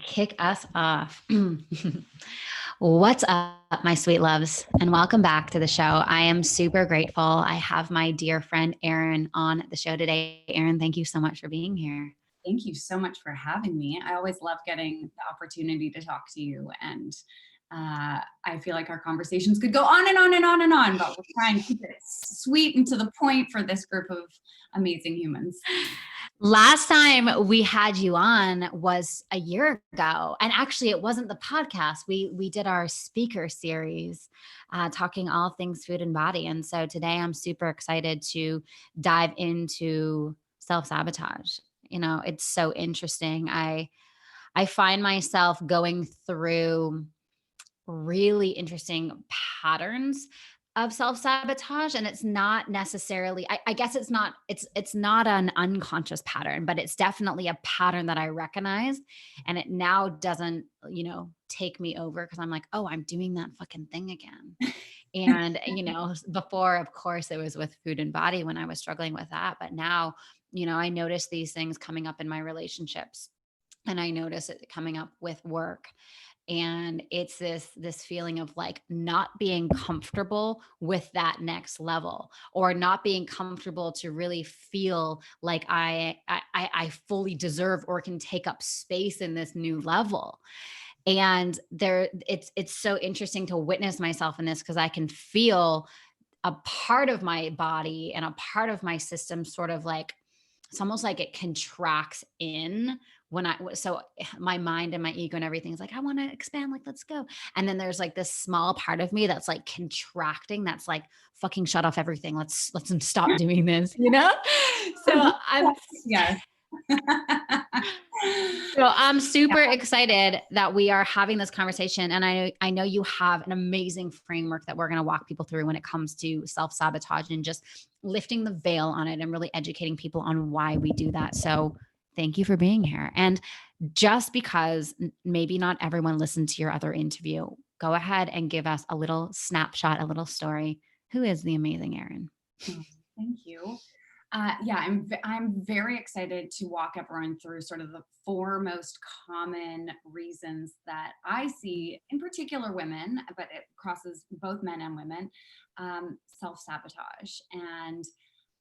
kick us off. What's up, my sweet loves, and welcome back to the show. I am super grateful. I have my dear friend Erin on the show today. Erin, thank you so much for being here. Thank you so much for having me. I always love getting the opportunity to talk to you, and I feel like our conversations could go on and on and on and on, but we're trying to keep it sweet and to the point for this group of amazing humans. Last time we had you on was a year ago, and actually it wasn't the podcast. We did our speaker series, talking all things food and body, and so today I'm super excited to dive into self-sabotage. It's so interesting. I find myself going through really interesting patterns of self-sabotage, and it's not necessarily, I guess it's not an unconscious pattern, but it's definitely a pattern that I recognize, and it now doesn't take me over because I'm like, oh, I'm doing that fucking thing again. And before, of course, it was with food and body when I was struggling with that, but now I notice these things coming up in my relationships, and I notice it coming up with work. And it's this feeling of like not being comfortable with that next level, or not being comfortable to really feel like I fully deserve or can take up space in this new level. And it's so interesting to witness myself in this, because I can feel a part of my body and a part of my system sort of like, it's almost like it contracts in so my mind and my ego and everything's like, I want to expand, like, let's go. And then there's like this small part of me that's like contracting, that's like, fucking shut off everything. Let's stop doing this, So Yes. I'm super excited that we are having this conversation. And I know you have an amazing framework that we're going to walk people through when it comes to self-sabotage and just lifting the veil on it and really educating people on why we do that. So thank you for being here. And just because maybe not everyone listened to your other interview, go ahead and give us a little snapshot, a little story. Who is the amazing Erin? Thank you. I'm very excited to walk everyone through sort of the four most common reasons that I see, in particular women, but it crosses both men and women, self-sabotage. And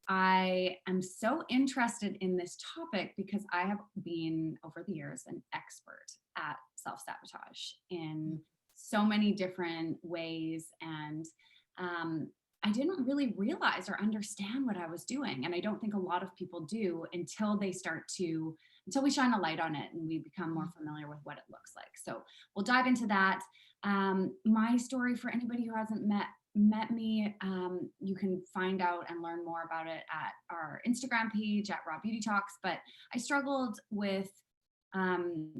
I am so interested in this topic because I have been, over the years, an expert at self-sabotage in so many different ways. And I didn't really realize or understand what I was doing. And I don't think a lot of people do until we shine a light on it and we become more familiar with what it looks like. So we'll dive into that. My story, for anybody who hasn't met me, you can find out and learn more about it at our Instagram page at Raw Beauty Talks. But I struggled with an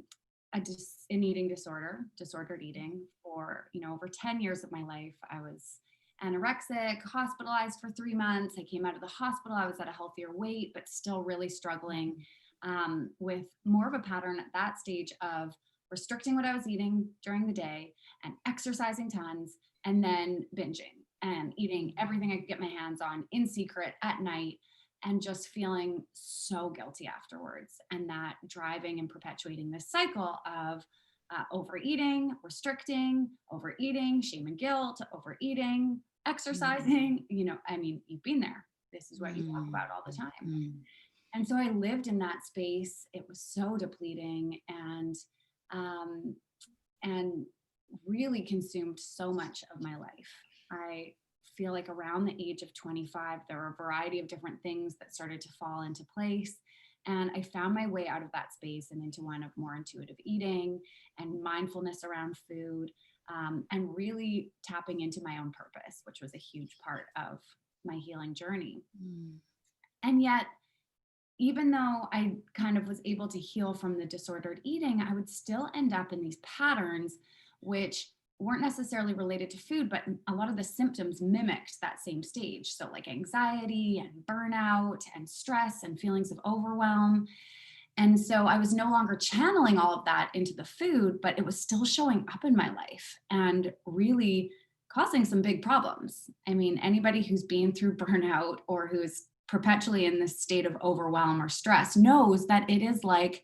eating disorder, disordered eating, for over 10 years of my life. I was anorexic, hospitalized for 3 months. I came out of the hospital. I was at a healthier weight, but still really struggling with more of a pattern at that stage of restricting what I was eating during the day and exercising tons, and then binging and eating everything I could get my hands on in secret at night, and just feeling so guilty afterwards. And that driving and perpetuating this cycle of overeating, restricting, overeating, shame and guilt, overeating, exercising. You've been there. This is what you talk about all the time. And so I lived in that space. It was so depleting and really consumed so much of my life. I feel like around the age of 25, there were a variety of different things that started to fall into place. And I found my way out of that space and into one of more intuitive eating and mindfulness around food, and really tapping into my own purpose, which was a huge part of my healing journey. And yet, even though I kind of was able to heal from the disordered eating, I would still end up in these patterns, which weren't necessarily related to food, but a lot of the symptoms mimicked that same stage. So like anxiety and burnout and stress and feelings of overwhelm. And so I was no longer channeling all of that into the food, but it was still showing up in my life and really causing some big problems. I mean, anybody who's been through burnout or who's perpetually in this state of overwhelm or stress knows that it is like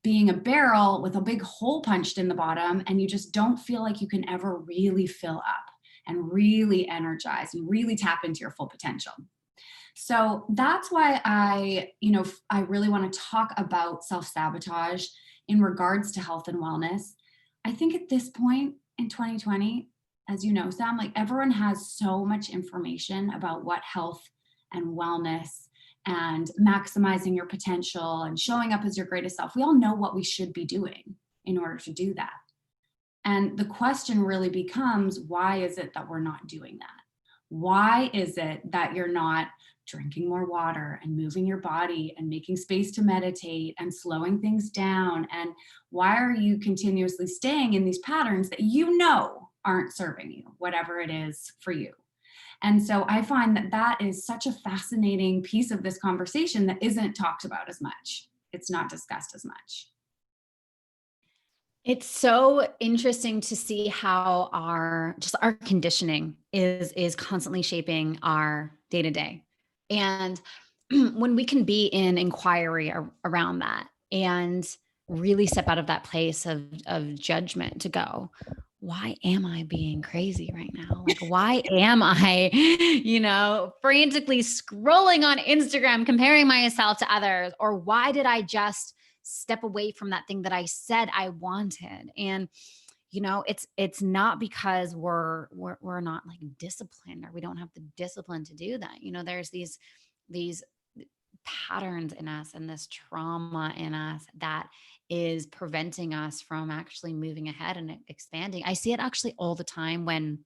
being a barrel with a big hole punched in the bottom, and you just don't feel like you can ever really fill up and really energize and really tap into your full potential. So that's why I really want to talk about self-sabotage in regards to health and wellness. I think at this point in 2020, as you know, Sam, like everyone has so much information about what health and wellness and maximizing your potential and showing up as your greatest self. We all know what we should be doing in order to do that. And the question really becomes, why is it that we're not doing that? Why is it that you're not drinking more water and moving your body and making space to meditate and slowing things down? And why are you continuously staying in these patterns that you know aren't serving you, whatever it is for you? And so I find that that is such a fascinating piece of this conversation that isn't talked about as much. It's not discussed as much. It's so interesting to see how our conditioning is constantly shaping our day to day. And when we can be in inquiry around that and really step out of that place of judgment to go, why am I being crazy right now? Like, why am I, frantically scrolling on Instagram, comparing myself to others? Or why did I just step away from that thing that I said I wanted? And it's not because we're not like disciplined, or we don't have the discipline to do that. There's these patterns in us and this trauma in us that is preventing us from actually moving ahead and expanding. I see it actually all the time when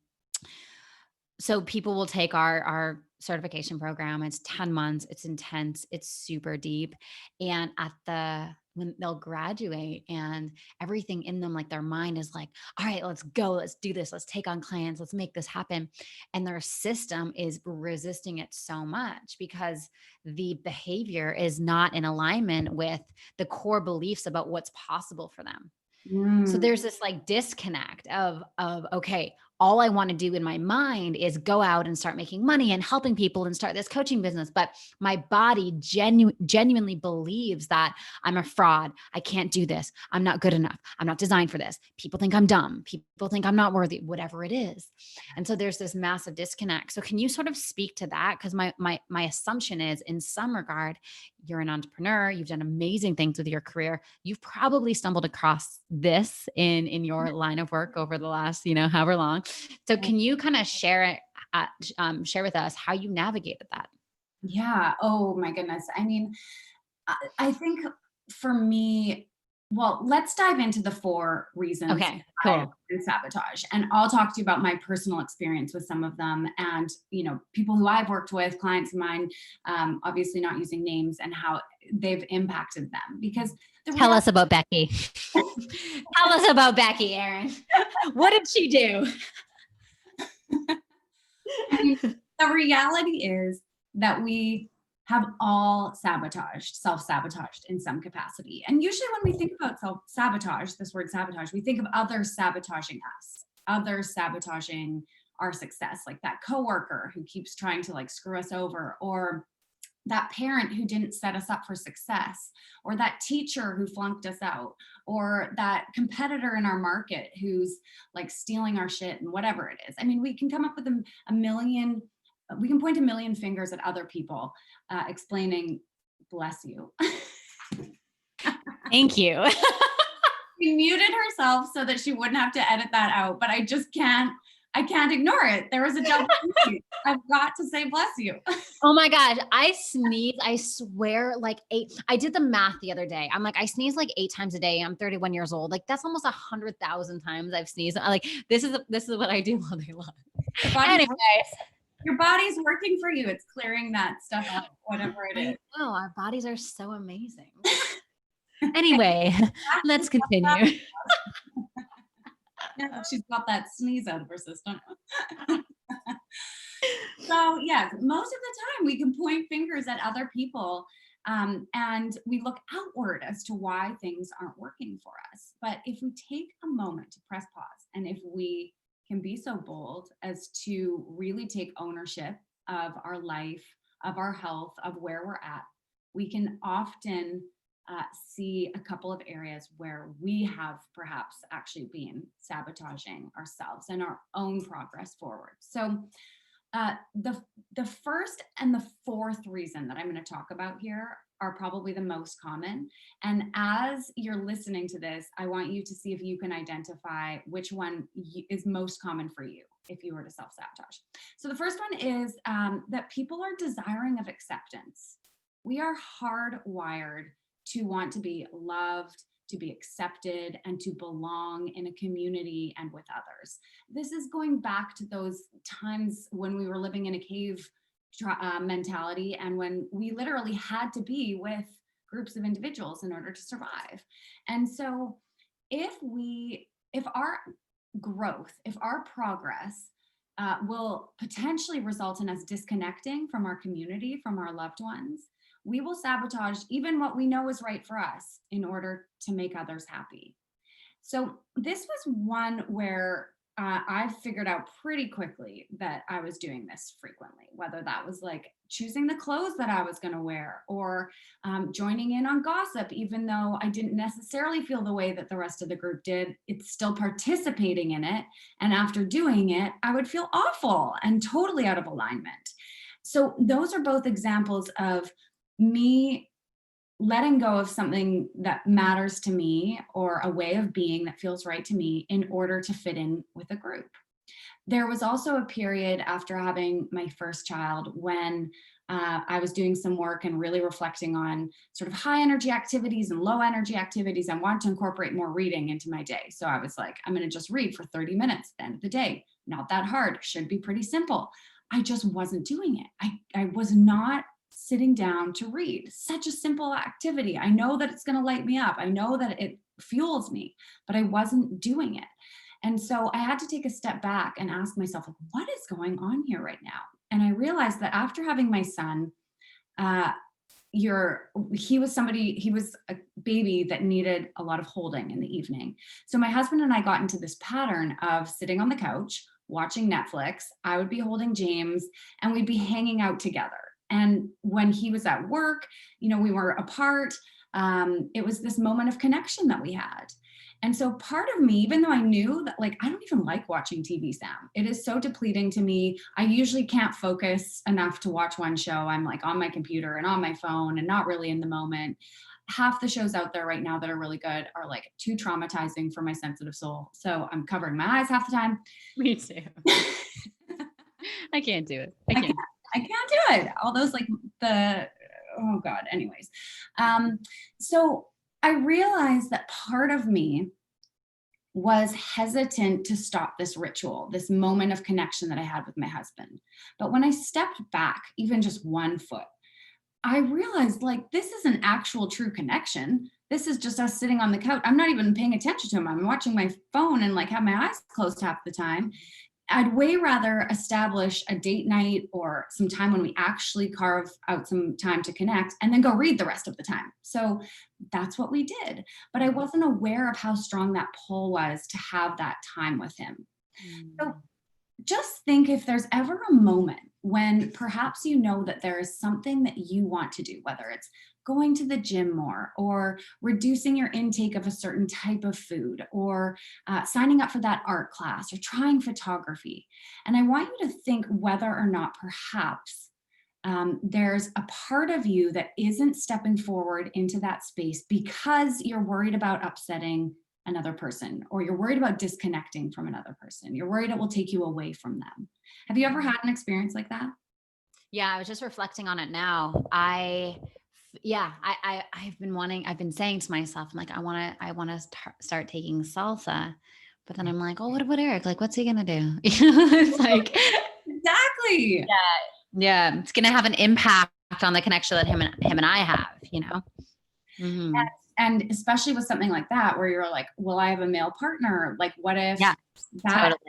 so people will take our certification program. It's 10 months, it's intense, it's super deep. And when they'll graduate, and everything in them, like their mind is like, all right, let's go, let's do this, let's take on clients, let's make this happen. And their system is resisting it so much because the behavior is not in alignment with the core beliefs about what's possible for them. So Mm. there's this like disconnect of okay, all I want to do in my mind is go out and start making money and helping people and start this coaching business, but my body genuinely believes that I'm a fraud. I can't do this. I'm not good enough. I'm not designed for this. People think I'm dumb. People think I'm not worthy, whatever it is. And so there's this massive disconnect. So can you sort of speak to that? Because my assumption is, in some regard, you're an entrepreneur, you've done amazing things with your career. You've probably stumbled across this in your line of work over the last, however long. So can you kind of share with us how you navigated that? Yeah. Oh my goodness. I mean, I think for me, well, let's dive into the 4 reasons Okay, I cool. sabotage. And I'll talk to you about my personal experience with some of them and, people who I've worked with, clients of mine, obviously not using names, and how they've impacted them. Because the Tell reality, us about Becky. Tell us about Becky, Erin. What did she do? I mean, the reality is that we have all self-sabotaged in some capacity. And usually when we think about self-sabotage, this word sabotage, we think of others sabotaging us, others sabotaging our success, like that coworker who keeps trying to like screw us over, or that parent who didn't set us up for success, or that teacher who flunked us out, or that competitor in our market who's like stealing our shit, and whatever it is. I mean, we can come up with a million, we can point a million fingers at other people, explaining, bless you. Thank you. She muted herself so that she wouldn't have to edit that out, but I can't ignore it. There was a double. I've got to say bless you. Oh my gosh, I sneeze, I swear, like 8. I did the math the other day. I'm like, I sneeze like 8 times a day. I'm 31 years old. Like that's almost 100,000 times I've sneezed. Like this is what I do all day long. Your body's, Anyways, your body's working for you. It's clearing that stuff out, whatever it I is. know our bodies are so amazing. Anyway, let's continue. Yeah, she's got that sneeze out of her system. So yes, most of the time we can point fingers at other people, and we look outward as to why things aren't working for us. But if we take a moment to press pause, and if we can be so bold as to really take ownership of our life, of our health, of where we're at, we can often see a couple of areas where we have perhaps actually been sabotaging ourselves and our own progress forward. So the first and the fourth reason that I'm going to talk about here are probably the most common. And as you're listening to this, I want you to see if you can identify which one is most common for you if you were to self-sabotage. So the first one is that people are desiring of acceptance. We are hardwired to want to be loved, to be accepted, and to belong in a community and with others. This is going back to those times when we were living in a cave mentality, and when we literally had to be with groups of individuals in order to survive. And so if our growth, if our progress will potentially result in us disconnecting from our community, from our loved ones, we will sabotage even what we know is right for us in order to make others happy. So this was one where I figured out pretty quickly that I was doing this frequently, whether that was like choosing the clothes that I was going to wear, or joining in on gossip, even though I didn't necessarily feel the way that the rest of the group did. It's still participating in it. And after doing it, I would feel awful and totally out of alignment. So those are both examples of me letting go of something that matters to me, or a way of being that feels right to me, in order to fit in with a group. There was also a period after having my first child when I was doing some work and really reflecting on sort of high energy activities and low energy activities. I wanted to incorporate more reading into my day. So I was like, I'm going to just read for 30 minutes at the end of the day. Not that hard, should be pretty simple. I just wasn't doing it. I was not sitting down to read. Such a simple activity. I know that it's going to light me up. I know that it fuels me, but I wasn't doing it. And so I had to take a step back and ask myself, like, what is going on here right now? And I realized that after having my son, he was a baby that needed a lot of holding in the evening. So my husband and I got into this pattern of sitting on the couch, watching Netflix. I would be holding James, and we'd be hanging out together. And when he was at work, we were apart. It was this moment of connection that we had. And so part of me, even though I knew that, like, I don't even like watching TV, Sam. It is so depleting to me. I usually can't focus enough to watch one show. I'm like on my computer and on my phone and not really in the moment. Half the shows out there right now that are really good are like too traumatizing for my sensitive soul. So I'm covering my eyes half the time. Me too. I can't do it. I can't do it. All those oh God, anyways. So I realized that part of me was hesitant to stop this ritual, this moment of connection that I had with my husband. But when I stepped back, even just 1 foot, I realized, like, this is an actual true connection. This is just us sitting on the couch. I'm not even paying attention to him. I'm watching my phone and like have my eyes closed half the time. I'd way rather establish a date night or some time when we actually carve out some time to connect, and then go read the rest of the time. So that's what we did. But I wasn't aware of how strong that pull was to have that time with him. So just think if there's ever a moment when perhaps you know that there is something that you want to do, whether it's going to the gym more, or reducing your intake of a certain type of food, or signing up for that art class, or trying photography. And I want you to think whether or not perhaps there's a part of you that isn't stepping forward into that space because you're worried about upsetting another person, or you're worried about disconnecting from another person. You're worried it will take you away from them. Have you ever had an experience like that? Yeah, I was just reflecting on it now. I've been saying to myself, I'm like, I want to start taking salsa, but then I'm like, oh, what about Eric? Like, what's he going to do? It's like, exactly. Yeah. It's going to have an impact on the connection that him and I have, Mm-hmm. And especially with something like that, where you're like, well, I have a male partner. Like, what if that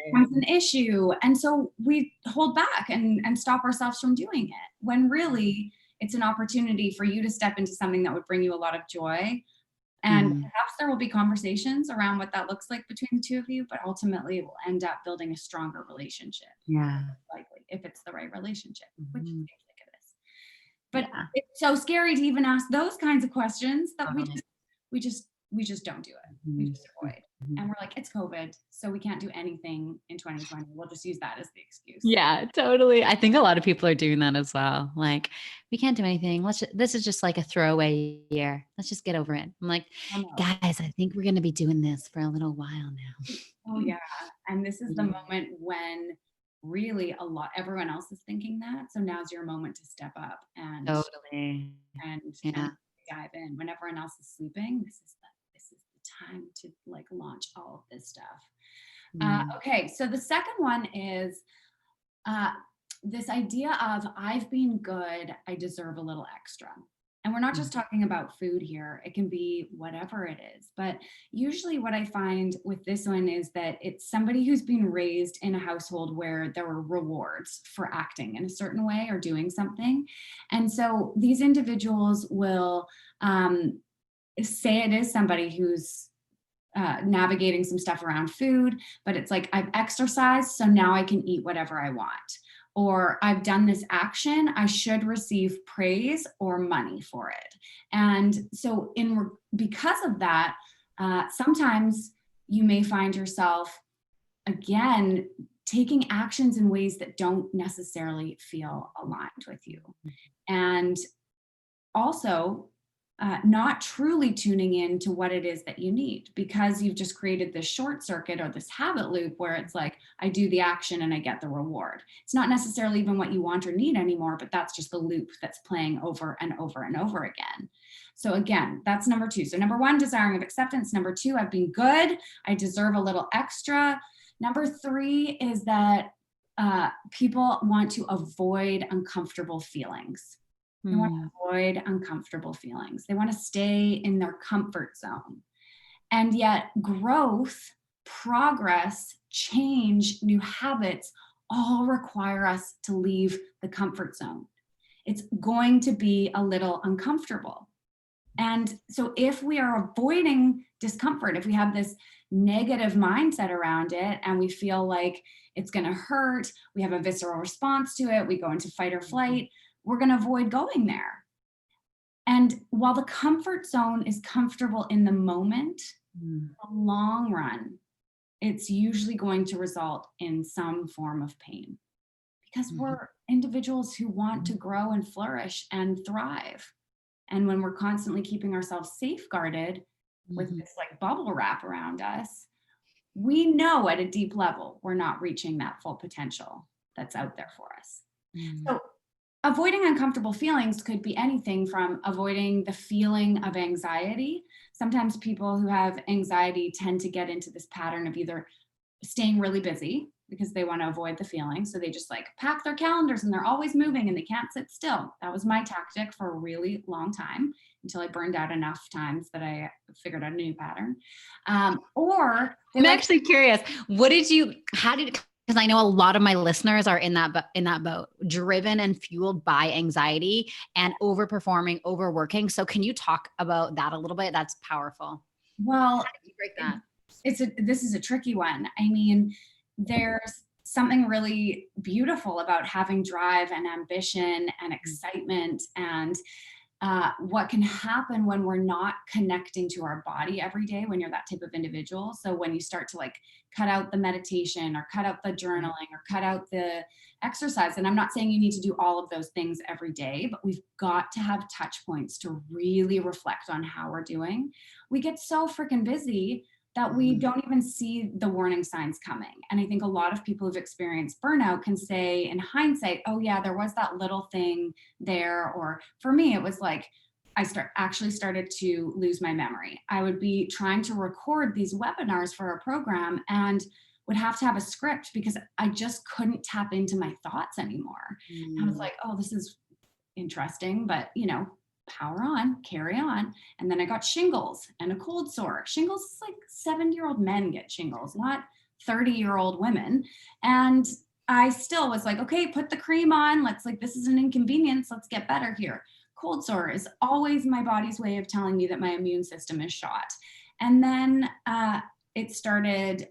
becomes an issue? And so we hold back and stop ourselves from doing it, when really it's an opportunity for you to step into something that would bring you a lot of joy. And perhaps there will be conversations around what that looks like between the two of you, but ultimately it will end up building a stronger relationship. Yeah. Likely, if it's the right relationship, which seems like it is. But Yeah. it's so scary to even ask those kinds of questions that Totally. we just don't do it. We Mhm. just avoid. And we're like, it's COVID, so we can't do anything in 2020. We'll just use that as the excuse. Yeah, totally. I think a lot of people are doing that as well. Like, we can't do anything. This is just like a throwaway year. Let's just get over it. I'm like, Oh no. guys, I think we're going to be doing this for a little while now. Oh yeah. And this is the Mhm. moment when really everyone else is thinking that. So now's your moment to step up Totally. and Yeah. dive in. When everyone else is sleeping, this is the time to like launch all of this stuff. Mm. Okay, so the second one is uh, this idea of I've been good, I deserve a little extra. And we're not just talking about food here, it can be whatever it is. But usually, what I find with this one is that it's somebody who's been raised in a household where there were rewards for acting in a certain way or doing something. And so these individuals will say it is somebody who's navigating some stuff around food, but it's like I've exercised, so now I can eat whatever I want. Or I've done this action, I should receive praise or money for it. And so, because of that, sometimes you may find yourself again taking actions in ways that don't necessarily feel aligned with you. And also not truly tuning in to what it is that you need because you've just created this short circuit or this habit loop where it's like, I do the action and I get the reward. It's not necessarily even what you want or need anymore, but that's just the loop that's playing over and over and over again. So again, that's number two. So number one, desiring of acceptance. Number two, I've been good. I deserve a little extra. Number three is that people want to avoid uncomfortable feelings. They want to avoid uncomfortable feelings. They want to stay in their comfort zone. And yet, growth, progress, change, new habits all require us to leave the comfort zone. It's going to be a little uncomfortable. And so, if we are avoiding discomfort, if we have this negative mindset around it and we feel like it's going to hurt, we have a visceral response to it, we go into fight or flight, we're going to avoid going there. And while the comfort zone is comfortable in the moment, the long run, it's usually going to result in some form of pain because we're individuals who want to grow and flourish and thrive. And when we're constantly keeping ourselves safeguarded with this like bubble wrap around us, we know at a deep level we're not reaching that full potential that's out there for us. So avoiding uncomfortable feelings could be anything from avoiding the feeling of anxiety. Sometimes people who have anxiety tend to get into this pattern of either staying really busy because they want to avoid the feeling. So they just like pack their calendars and they're always moving and they can't sit still. That was my tactic for a really long time until I burned out enough times that I figured out a new pattern. Or I'm actually curious. Because I know a lot of my listeners are in that boat, driven and fueled by anxiety and overperforming, overworking. So can you talk about that a little bit? That's powerful. Well, How did you break that? this is a tricky one. I mean, there's something really beautiful about having drive and ambition and excitement and what can happen when we're not connecting to our body every day when you're that type of individual. So when you start to like cut out the meditation or cut out the journaling or cut out the exercise, and I'm not saying you need to do all of those things every day, but we've got to have touch points to really reflect on how we're doing. We get so freaking busy that we don't even see the warning signs coming. And I think a lot of people who've experienced burnout can say in hindsight, oh yeah, there was that little thing there. Or for me, it was like, actually started to lose my memory. I would be trying to record these webinars for a program and would have to have a script because I just couldn't tap into my thoughts anymore. I was like, oh, this is interesting, but power on, carry on. And then I got shingles and a cold sore. Shingles is like 70-year-old men get shingles, not 30-year-old women. And I still was like, okay, put the cream on. This is an inconvenience. Let's get better here. Cold sore is always my body's way of telling me that my immune system is shot. And then it started,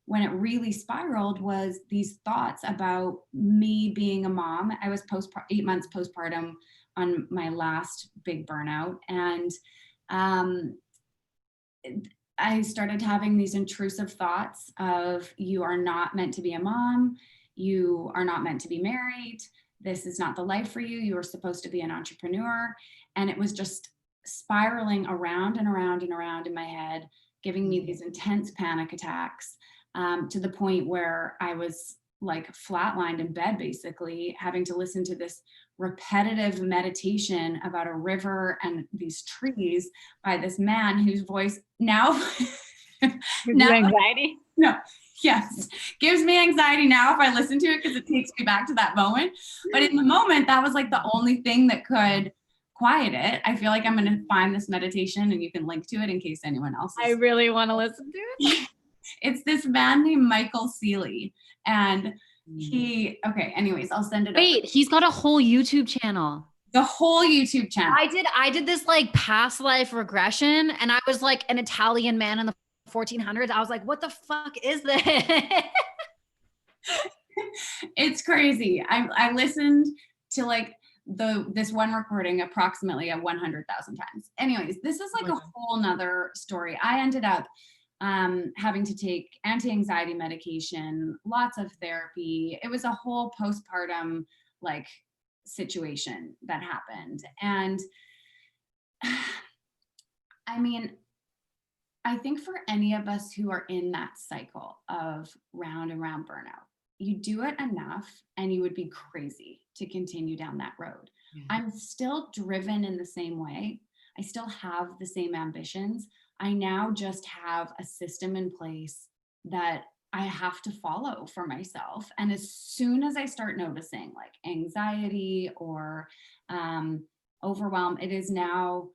when it really spiraled was these thoughts about me being a mom. I was 8 months postpartum on my last big burnout. And I started having these intrusive thoughts of, you are not meant to be a mom. You are not meant to be married. This is not the life for you. You are supposed to be an entrepreneur. And it was just spiraling around and around and around in my head, giving me these intense panic attacks, to the point where I was like flatlined in bed, basically having to listen to this repetitive meditation about a river and these trees by this man whose voice now Gives you anxiety? No, yes, gives me anxiety now if I listen to it, because it takes me back to that moment. But in the moment, that was like the only thing that could quiet it. I feel like I'm going to find this meditation, and you can link to it in case anyone else I really want to listen to it. It's this man named Michael Seeley, and anyways, I'll send it. Wait, he's got a whole YouTube channel. The whole YouTube channel. I did this like past life regression, and I was like an Italian man in the 1400s. I was like, what the fuck is this? It's crazy. I listened to like this one recording approximately 100,000 times. Anyways, this is like a whole nother story. I ended up having to take anti-anxiety medication, lots of therapy. It was a whole postpartum like situation that happened. And I mean, I think for any of us who are in that cycle of round and round burnout, you do it enough and you would be crazy to continue down that road. Yeah. I'm still driven in the same way. I still have the same ambitions. I now just have a system in place that I have to follow for myself. And as soon as I start noticing like anxiety or overwhelm, it is now,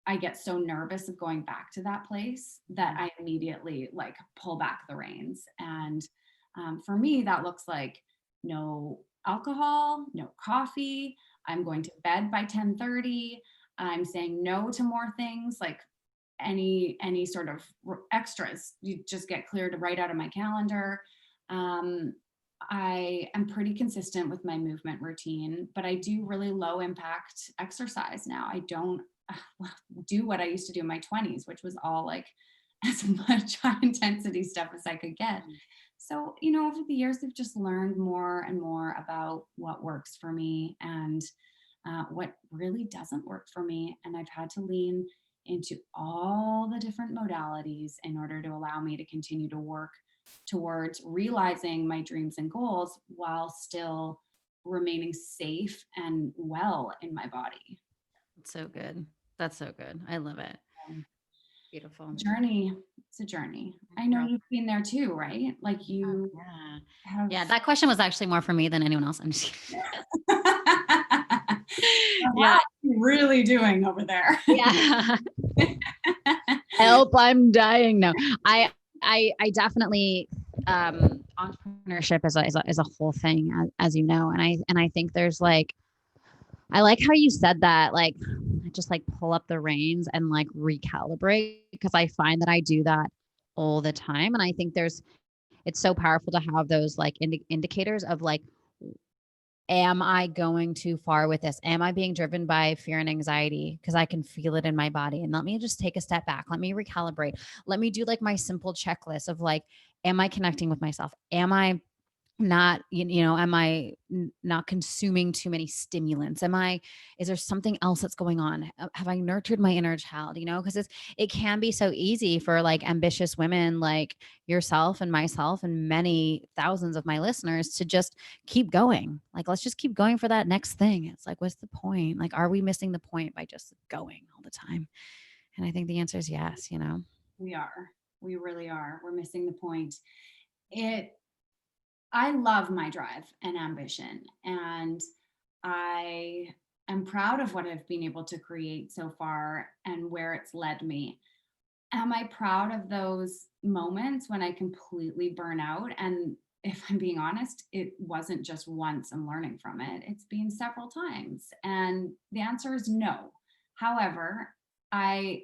I get so nervous of going back to that place that I immediately like pull back the reins. And for me, that looks like no alcohol, no coffee. I'm going to bed by 10:30. I'm saying no to more things, like any sort of extras. You just get cleared right out of my calendar. I am pretty consistent with my movement routine, but I do really low impact exercise now. I don't do what I used to do in my 20s, which was all like as much high intensity stuff as I could get. So, you know, over the years, I've just learned more and more about what works for me and what really doesn't work for me. And I've had to lean into all the different modalities in order to allow me to continue to work towards realizing my dreams and goals while still remaining safe and well in my body. That's so good. That's so good. I love it. Beautiful. Journey. It's a journey. I know you've been there too, right? Like you Yeah, that question was actually more for me than anyone else. I'm just kidding. What are you really doing over there? Yeah. Help, I'm dying. No, I definitely, entrepreneurship is a whole thing, as you know. And I think there's like, I like how you said that, like, just like pull up the reins and like recalibrate, because I find that I do that all the time. And I think it's so powerful to have those like indicators of like, am I going too far with this? Am I being driven by fear and anxiety? Because I can feel it in my body. And let me just take a step back. Let me recalibrate. Let me do like my simple checklist of like, am I connecting with myself? Am I not, am I not consuming too many stimulants? Is there something else that's going on? Have I nurtured my inner child? Because it can be so easy for like ambitious women like yourself and myself and many thousands of my listeners to just keep going. Like, let's just keep going for that next thing. It's like, what's the point? Like, are we missing the point by just going all the time? And I think the answer is yes, We are. We really are. We're missing the point. I love my drive and ambition, and I am proud of what I've been able to create so far and where it's led me. Am I proud of those moments when I completely burn out? And if I'm being honest, it wasn't just once I'm learning from it. It's been several times. And the answer is no. However, I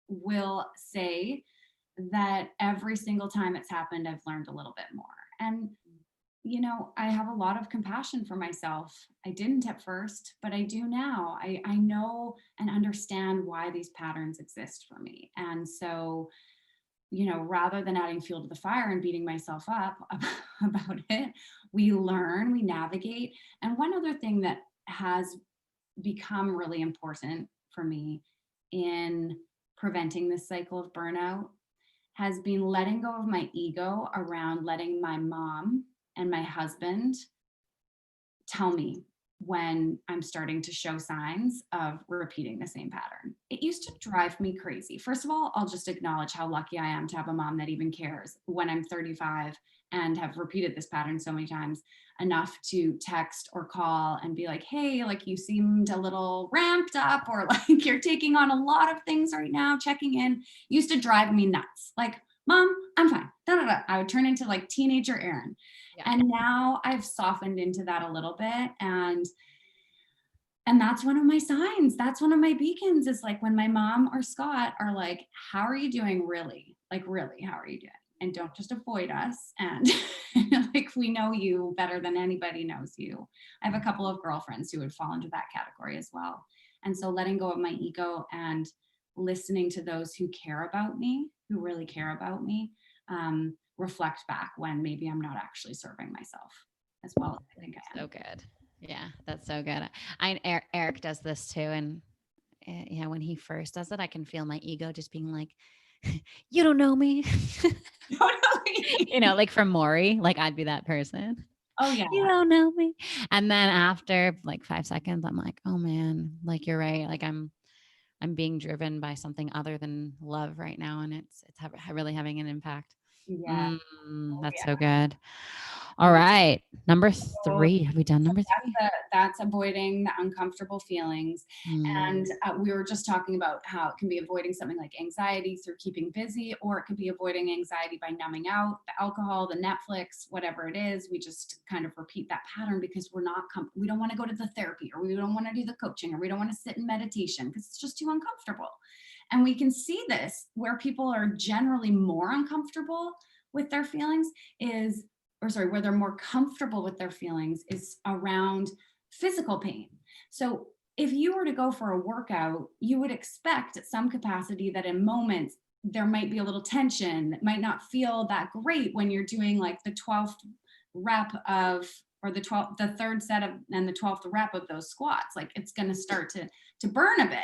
will say that every single time it's happened, I've learned a little bit more. And I have a lot of compassion for myself. I didn't at first, but I do now. I know and understand why these patterns exist for me. And so, rather than adding fuel to the fire and beating myself up about it, we learn, we navigate. And one other thing that has become really important for me in preventing this cycle of burnout has been letting go of my ego around letting my mom and my husband tell me when I'm starting to show signs of repeating the same pattern. It used to drive me crazy. First of all, I'll just acknowledge how lucky I am to have a mom that even cares when I'm 35 and have repeated this pattern so many times enough to text or call and be like, hey, like you seemed a little ramped up, or like you're taking on a lot of things right now, checking in. Used to drive me nuts. Like, mom, I'm fine. Da, da, da. I would turn into like teenager Erin. Yeah. And now I've softened into that a little bit. And that's one of my signs. That's one of my beacons, is like when my mom or Scott are like, how are you doing really? Like, really, how are you doing? And don't just avoid us. And like, we know you better than anybody knows you. I have a couple of girlfriends who would fall into that category as well. And so letting go of my ego and listening to those who care about me, who really care about me, reflect back when maybe I'm not actually serving myself as well as I think I am. So good. Yeah, that's so good. Eric does this too. And yeah, when he first does it, I can feel my ego just being like, you don't know me. Totally. Like from Maury, like I'd be that person. Oh yeah. You don't know me. And then after like 5 seconds, I'm like, oh man, like you're right. Like I'm being driven by something other than love right now. And it's really having an impact. Yeah. Oh, That's yeah. so good. All right. Number So 3. Have we done number 3? that's avoiding the uncomfortable feelings. And we were just talking about how it can be avoiding something like anxiety through keeping busy, or it could be avoiding anxiety by numbing out, the alcohol, the Netflix, whatever it is. We just kind of repeat that pattern because we don't want to go to the therapy, or we don't want to do the coaching, or we don't want to sit in meditation because it's just too uncomfortable. And we can see this where people are generally more uncomfortable with their feelings where they're more comfortable with their feelings is around physical pain. So if you were to go for a workout, you would expect at some capacity that in moments there might be a little tension, that might not feel that great when you're doing like the 12th rep of, or the third set of, and the 12th rep of those squats. Like it's going to start to burn a bit.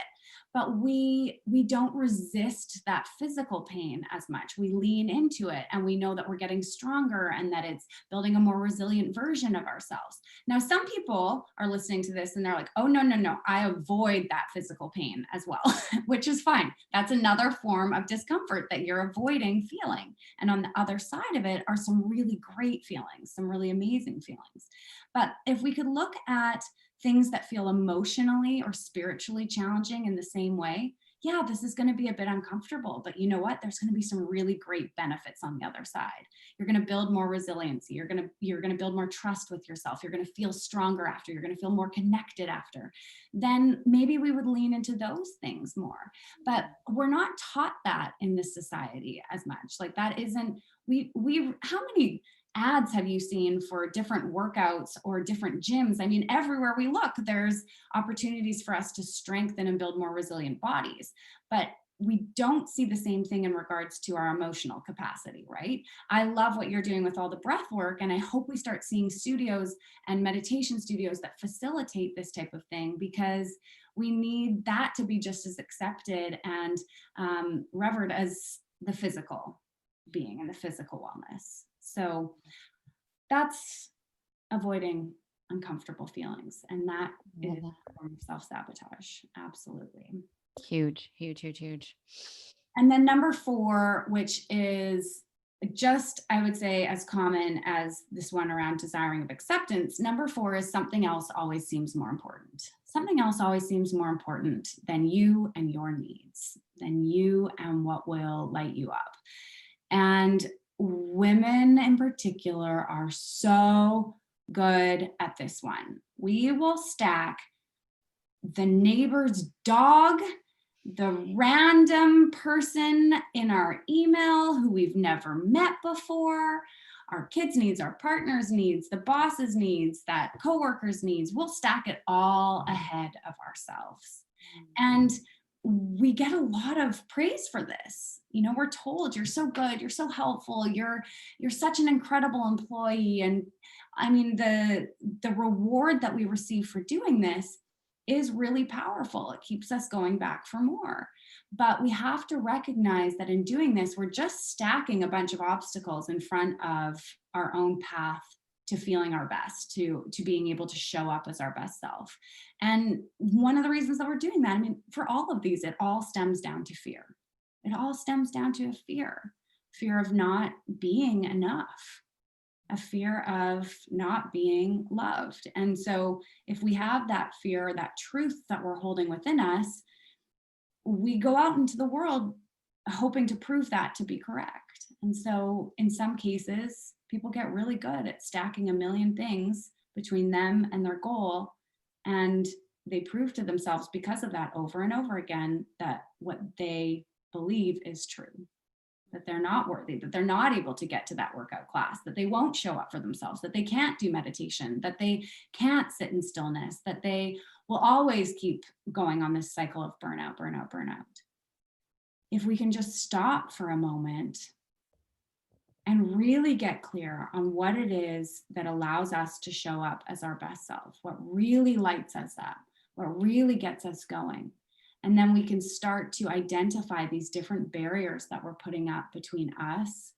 But we don't resist that physical pain as much. We lean into it, and we know that we're getting stronger and that it's building a more resilient version of ourselves. Now, some people are listening to this and they're like, oh, no, I avoid that physical pain as well, which is fine. That's another form of discomfort that you're avoiding feeling. And on the other side of it are some really great feelings, some really amazing feelings. But if we could look at things that feel emotionally or spiritually challenging in the same way, yeah, this is going to be a bit uncomfortable, but you know what? There's going to be some really great benefits on the other side. You're going to build more resiliency. You're going to build more trust with yourself. You're going to feel stronger after. You're going to feel more connected after. Then maybe we would lean into those things more. But we're not taught that in this society as much. Like that isn't, how many ads have you seen for different workouts or different gyms? I mean, everywhere we look, there's opportunities for us to strengthen and build more resilient bodies. But we don't see the same thing in regards to our emotional capacity, right? I love what you're doing with all the breath work, and I hope we start seeing studios and meditation studios that facilitate this type of thing, because we need that to be just as accepted and revered as the physical being and the physical wellness. So that's avoiding uncomfortable feelings. And that is a form of self-sabotage. Absolutely. Huge. And then number 4, which is just, I would say, as common as this one around desiring of acceptance. Number 4 is something else always seems more important. Something else always seems more important than you and your needs, than you and what will light you up. And women in particular are so good at this one. We will stack the neighbor's dog, the random person in our email who we've never met before, our kids' needs, our partner's needs, the boss's needs, that coworker's needs. We'll stack it all ahead of ourselves. And we get a lot of praise for this. We're told you're so good, you're so helpful, you're such an incredible employee. And I mean, the reward that we receive for doing this is really powerful. It keeps us going back for more. But we have to recognize that in doing this, we're just stacking a bunch of obstacles in front of our own path to feeling our best, to being able to show up as our best self. And one of the reasons that we're doing that, I mean, for all of these, it all stems down to fear. It all stems down to a fear of not being enough, a fear of not being loved. And so if we have that fear, that truth that we're holding within us, we go out into the world hoping to prove that to be correct. And so in some cases, people get really good at stacking a million things between them and their goal. And they prove to themselves because of that over and over again that what they believe is true, that they're not worthy, that they're not able to get to that workout class, that they won't show up for themselves, that they can't do meditation, that they can't sit in stillness, that they will always keep going on this cycle of burnout, burnout, burnout. If we can just stop for a moment and really get clear on what it is that allows us to show up as our best self, what really lights us up, what really gets us going. And then we can start to identify these different barriers that we're putting up between us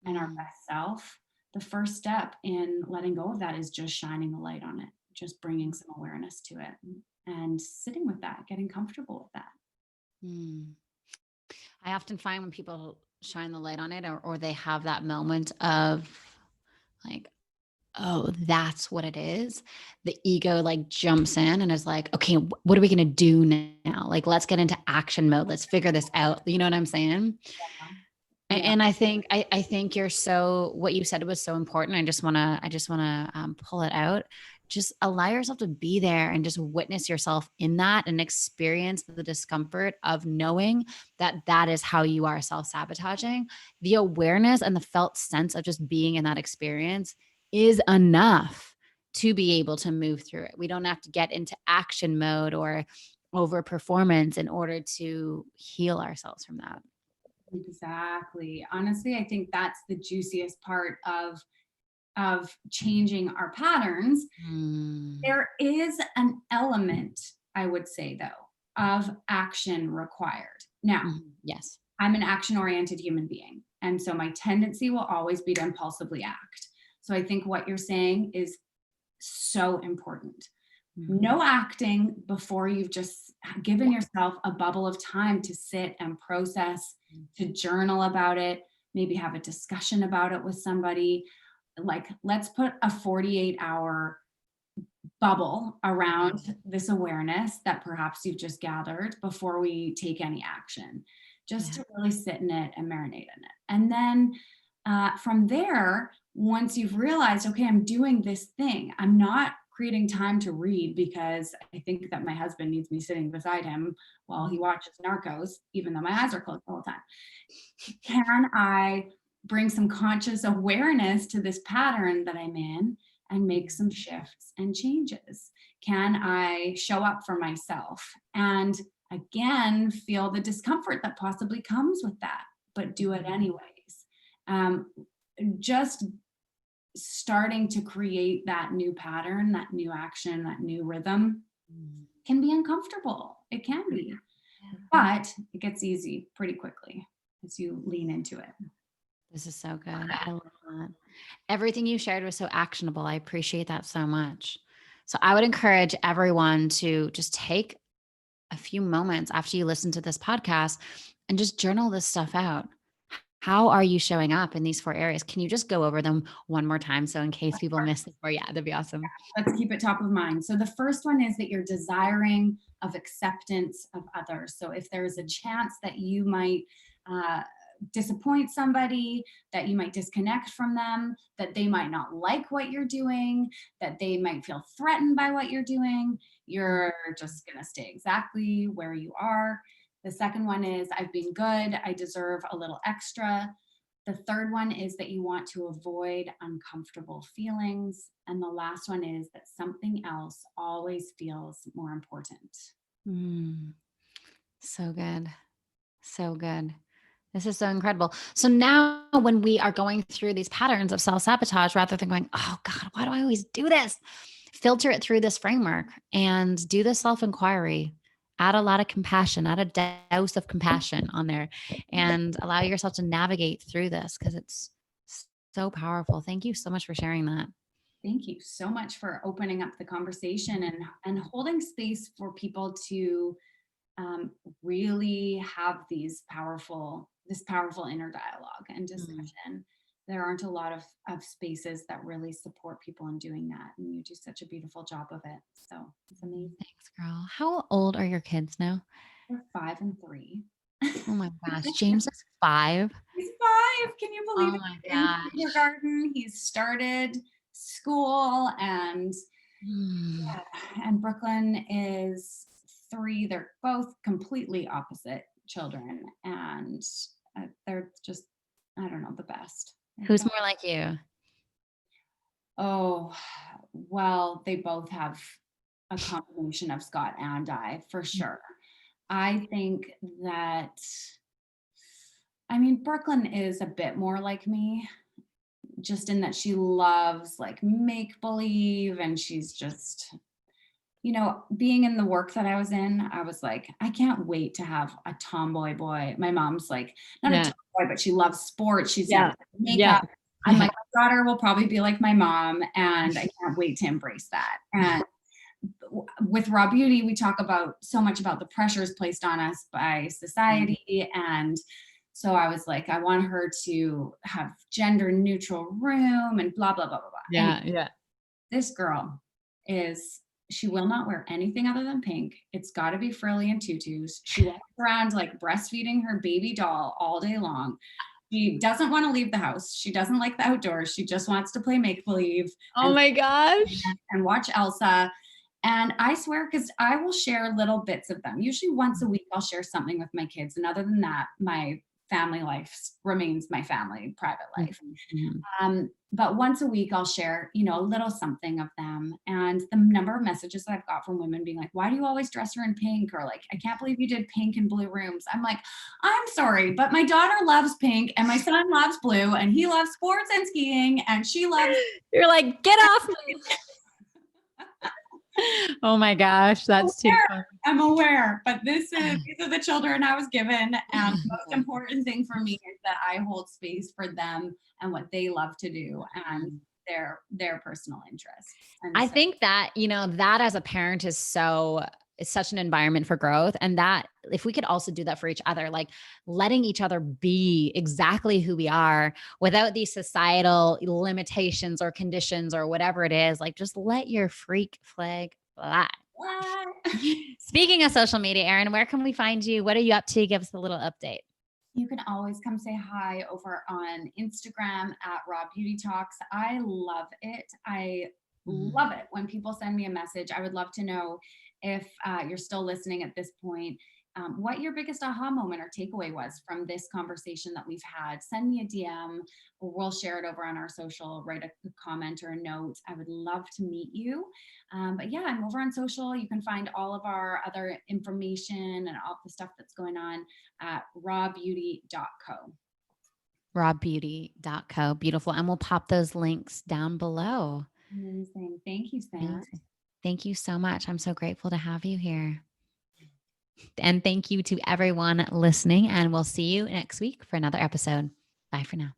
and our best self. The first step in letting go of that is just shining a light on it, just bringing some awareness to it and sitting with that, getting comfortable with that. I often find when people shine the light on it, or they have that moment of like, oh, that's what it is. The ego like jumps in and is like, okay, what are we going to do now? Like, let's get into action mode. Let's figure this out. You know what I'm saying? Yeah. And I think, I think what you said was so important. I just want to pull it out. Just allow yourself to be there and just witness yourself in that and experience the discomfort of knowing that that is how you are self-sabotaging. The awareness and the felt sense of just being in that experience is enough to be able to move through it. We don't have to get into action mode or over performance in order to heal ourselves from that. Exactly. Honestly, I think that's the juiciest part of changing our patterns. There is an element, I would say, though, of action required. Now, yes, I'm an action-oriented human being, and so my tendency will always be to impulsively act. So I think what you're saying is so important. No acting before you've just given yourself a bubble of time to sit and process, to journal about it, maybe have a discussion about it with somebody. Like, let's put a 48-hour bubble around this awareness that perhaps you've just gathered before we take any action, just to really sit in it and marinate in it. And then from there, once you've realized, okay, I'm doing this thing, I'm not creating time to read because I think that my husband needs me sitting beside him while he watches Narcos, even though my eyes are closed all the time. Can I bring some conscious awareness to this pattern that I'm in and make some shifts and changes? Can I show up for myself and again feel the discomfort that possibly comes with that, but do it anyways? Just starting to create that new pattern, that new action, that new rhythm can be uncomfortable. It can be, but it gets easy pretty quickly as you lean into it. This is so good. I love that. Everything you shared was so actionable. I appreciate that so much. So I would encourage everyone to just take a few moments after you listen to this podcast and just journal this stuff out. How are you showing up in these 4 areas? Can you just go over them one more time? So in case people missed it, or that'd be awesome. Let's keep it top of mind. So the first one is that you're desiring of acceptance of others. So if there's a chance that you might disappoint somebody, that you might disconnect from them, that they might not like what you're doing, that they might feel threatened by what you're doing, you're just going to stay exactly where you are. The second one is, I've been good, I deserve a little extra. The third one is that you want to avoid uncomfortable feelings. And the last one is that something else always feels more important. Mm, so good. So good. This is so incredible. So now when we are going through these patterns of self-sabotage, rather than going, oh God, why do I always do this? Filter it through this framework and do the self-inquiry. Add a lot of compassion, add a dose of compassion on there, and allow yourself to navigate through this because it's so powerful. Thank you so much for sharing that. Thank you so much for opening up the conversation and holding space for people to really have this powerful inner dialogue and Mm. discussion. There aren't a lot of spaces that really support people in doing that. And you do such a beautiful job of it. So it's amazing. Thanks, girl. How old are your kids now? They're 5 and 3. Oh my gosh. James is 5. He's 5. Can you believe Oh it? my He's in gosh. kindergarten. He's started school, and Mm. Brooklyn is 3. They're both completely opposite children, and they're just, I don't know, the best. Who's more like you? Oh, well, they both have a combination of Scott and I, for sure. I think that, I mean, Brooklyn is a bit more like me, just in that she loves like make believe, and she's just, being in the work that I was in, I was like, I can't wait to have a tomboy boy. My mom's like, not a Yeah. tomboy, but she loves sports. She's Yeah. makeup. Yeah. I'm Yeah. like, my daughter will probably be like my mom, and I can't wait to embrace that. And with Raw Beauty, we talk about so much about the pressures placed on us by society. And so I was like, I want her to have gender neutral room and blah, blah, blah, blah, blah. Anyway, Yeah. Yeah. this girl she will not wear anything other than pink. It's got to be frilly and tutus. She walks around like breastfeeding her baby doll all day long. She doesn't want to leave the house. She doesn't like the outdoors. She just wants to play make believe Oh my gosh. and watch Elsa. And I swear, because I will share little bits of them. Usually once a week, I'll share something with my kids. And other than that, my family life remains my family private life. Mhm. But once a week, I'll share, a little something of them. And the number of messages that I've got from women being like, why do you always dress her in pink? Or like, I can't believe you did pink and blue rooms. I'm like, I'm sorry, but my daughter loves pink and my son loves blue and he loves sports and skiing and she loves. You're like, get off me. Oh my gosh, that's too funny. I'm aware, but these are the children I was given. And the most important thing for me is that I hold space for them and what they love to do and their personal interests. And I so, think that, that as a parent it's such an environment for growth. And that if we could also do that for each other, like letting each other be exactly who we are without these societal limitations or conditions or whatever it is, like just let your freak flag fly. Speaking of social media, Erin, where can we find you? What are you up to? Give us a little update. you can always come say hi over on Instagram at Raw Beauty Talks. I love it. I love it when people send me a message. I would love to know if you're still listening at this point, what your biggest aha moment or takeaway was from this conversation that we've had. Send me a DM, or we'll share it over on our social, write a comment or a note. I would love to meet you. But yeah, I'm over on social. You can find all of our other information and all the stuff that's going on at rawbeauty.co. Rawbeauty.co. Beautiful. And we'll pop those links down below. Amazing. Thank you, Sam. Thank you so much. I'm so grateful to have you here. And thank you to everyone listening. And we'll see you next week for another episode. Bye for now.